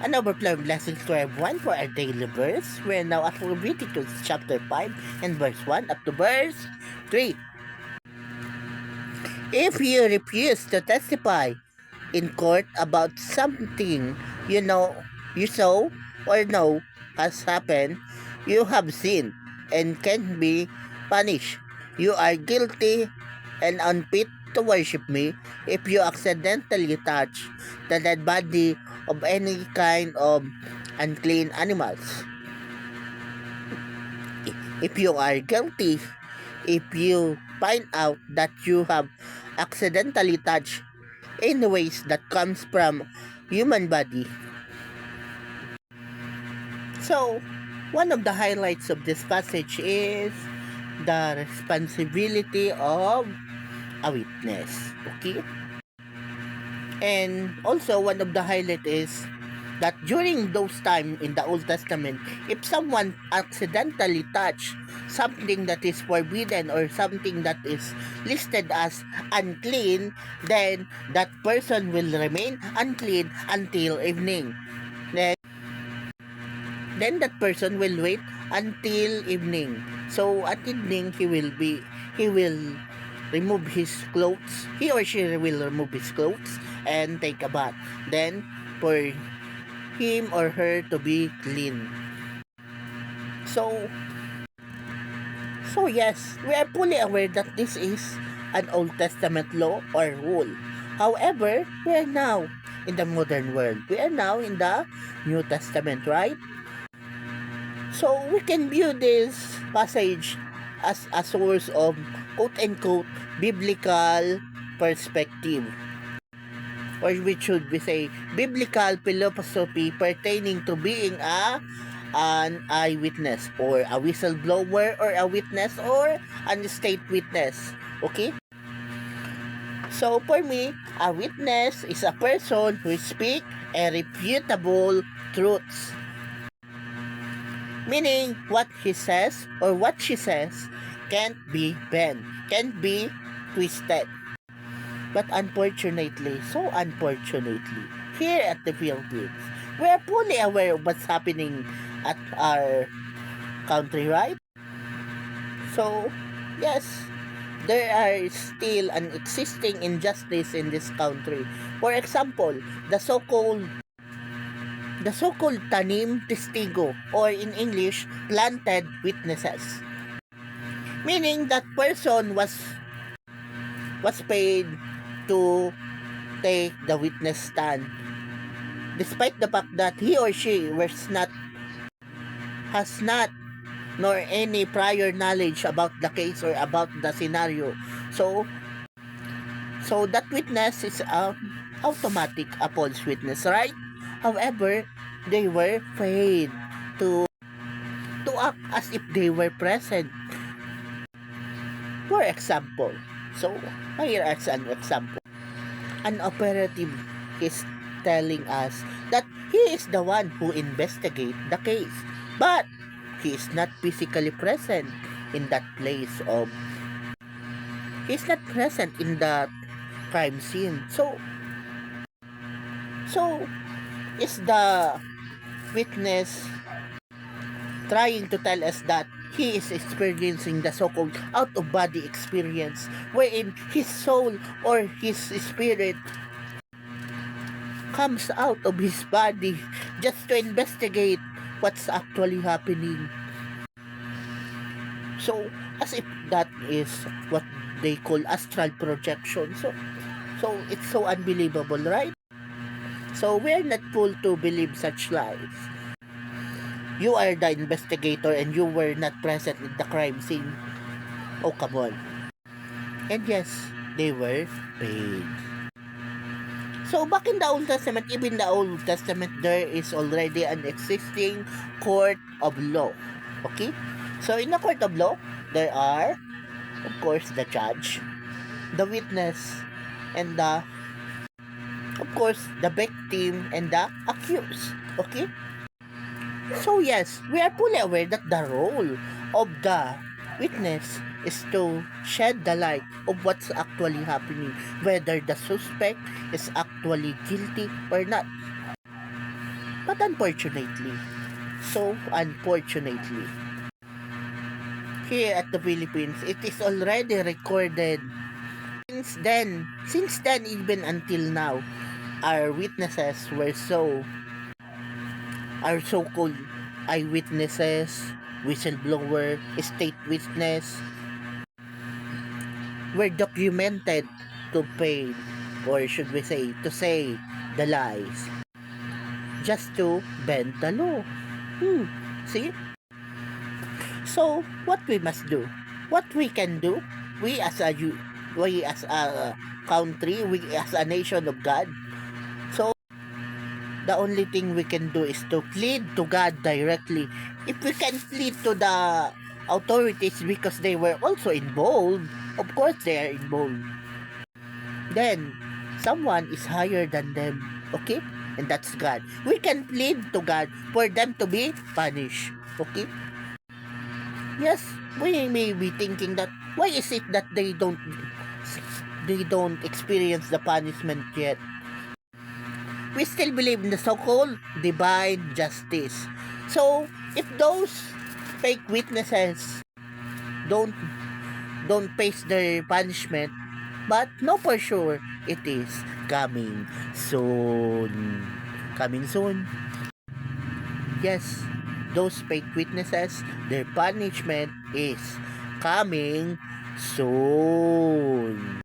An overflow of blessings to everyone for our daily verse. We're now at Leviticus chapter 5 and verse 1 up to verse 3. If you refuse to testify in court about something you saw or know has happened, you have sinned and can be punished. You are guilty and unfit to worship me if you accidentally touch the dead body of any kind of unclean animals. If you are guilty, if you find out that you have accidentally touched any waste that comes from human body. So, one of the highlights of this passage is the responsibility of a witness. Okay? And also, one of the highlight is that during those time in the Old Testament, if someone accidentally touch something that is forbidden or something that is listed as unclean, then that person will remain unclean until evening. Then that person will wait until evening. So at evening he will remove his clothes. He or she will remove his clothes and take a bath. Then for him or her to be clean. So yes, we are fully aware that this is an Old Testament law or rule. However, we are now in the modern world. We are now in the New Testament, right? So we can view this passage as a source of quote-unquote biblical perspective, or which should we say biblical philosophy pertaining to being an eyewitness or a whistleblower or a witness or an state witness. Okay? So for me, a witness is a person who speaks irrefutable truths. Meaning, what he says or what she says can't be bent, can't be twisted. But unfortunately, here at the Philippines, we are fully aware of what's happening at our country, right? So, yes, there are still an existing injustice in this country. For example, the so-called tanim testigo, or in English, planted witnesses. Meaning that person was paid to take the witness stand despite the fact that he or she has not nor any prior knowledge about the case or about the scenario. So that witness is automatic a false witness, right? However, they were paid to act as if they were present. For example, so here as an example, an operative is telling us that he is the one who investigate the case, but he is not physically present in that place of he's not present in that crime scene. So is the witness trying to tell us that he is experiencing the so-called out-of-body experience wherein his soul or his spirit comes out of his body just to investigate what's actually happening. So, as if that is what they call astral projection. So it's so unbelievable, right? So, we're not fooled to believe such lies. You are the investigator and you were not present in the crime scene. Oh, come on. And yes, they were paid. So back in the Old Testament, even the Old Testament, there is already an existing court of law. Okay? So in the court of law, there are, of course, the judge, the witness, and of course, the victim and the accused. Okay? So yes, we are fully aware that the role of the witness is to shed the light of what's actually happening, whether the suspect is actually guilty or not. But unfortunately, here at the Philippines, it is already recorded. Since then, even until now, our witnesses our so-called eyewitnesses, whistleblower, state witness, were documented to pay, or should we say, to say the lies, just to bend the law. See? So, what we must do? What we can do? We as a country, we as a nation of God. So, the only thing we can do is to plead to God directly. If we can plead to the authorities because they were also involved, of course they are involved, then someone is higher than them, okay? And that's God. We can plead to God for them to be punished, okay? Yes, we may be thinking that why is it that they don't experience the punishment yet? We still believe in the so-called divine justice. So, if those fake witnesses don't face their punishment, but no for sure it is coming soon. Coming soon. Yes, those fake witnesses, their punishment is coming soon.